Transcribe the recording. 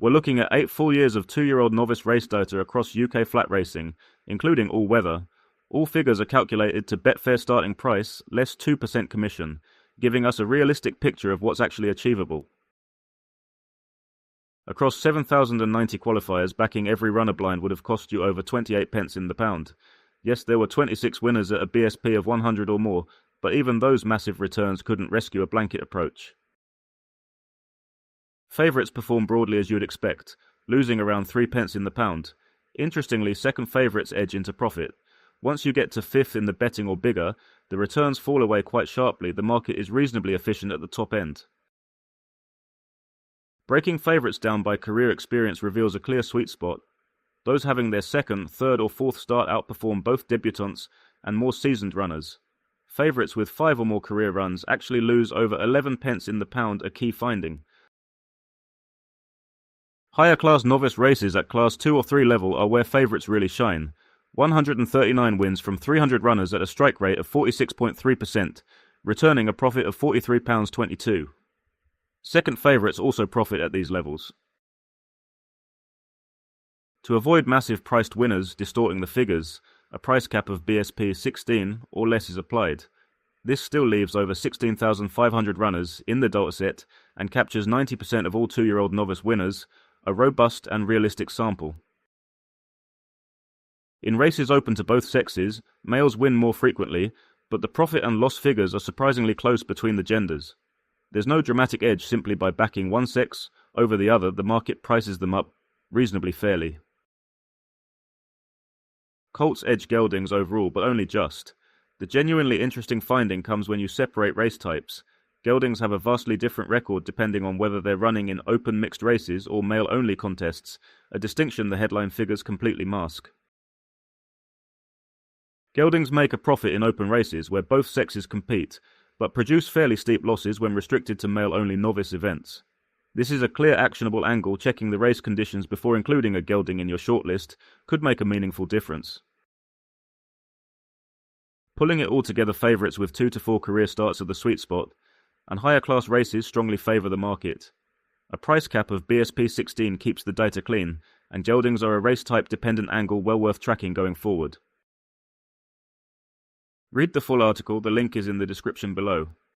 We're looking at 8 full years of 2-year-old novice race data across UK flat racing, including all weather. All figures are calculated to Betfair Starting Price, less 2% commission, giving us a realistic picture of what's actually achievable. Across 7,090 qualifiers, backing every runner blind would have cost you over 28 pence in the pound. Yes, there were 26 winners at a BSP of 100 or more, but even those massive returns couldn't rescue a blanket approach. Favourites perform broadly as you'd expect, losing around 3 pence in the pound. Interestingly, second favourites edge into profit. Once you get to fifth in the betting or bigger, the returns fall away quite sharply. The market is reasonably efficient at the top end. Breaking favourites down by career experience reveals a clear sweet spot. Those having their second, third or fourth start outperform both debutants and more seasoned runners. Favourites with 5 or more career runs actually lose over 11 pence in the pound, a key finding. Higher class novice races at class 2 or 3 level are where favourites really shine. 139 wins from 300 runners at a strike rate of 46.3%, returning a profit of £43.22. Second favourites also profit at these levels. To avoid massive priced winners distorting the figures, a price cap of BSP 16 or less is applied. This still leaves over 16,500 runners in the dataset and captures 90% of all 2-year-old novice winners, a robust and realistic sample. In races open to both sexes, males win more frequently, but the profit and loss figures are surprisingly close between the genders. There's no dramatic edge simply by backing one sex over the other. The market prices them up reasonably fairly. Colts edge geldings overall, but only just. The genuinely interesting finding comes when you separate race types. Geldings have a vastly different record depending on whether they're running in open mixed races or male-only contests, a distinction the headline figures completely mask. Geldings make a profit in open races where both sexes compete, but produce fairly steep losses when restricted to male-only novice events. This is a clear actionable angle. Checking the race conditions before including a gelding in your shortlist could make a meaningful difference. Pulling it all together, favourites with 2 to 4 career starts are the sweet spot, and higher class races strongly favour the market. A price cap of BSP 16 keeps the data clean, and geldings are a race type dependent angle well worth tracking going forward. Read the full article, the link is in the description below.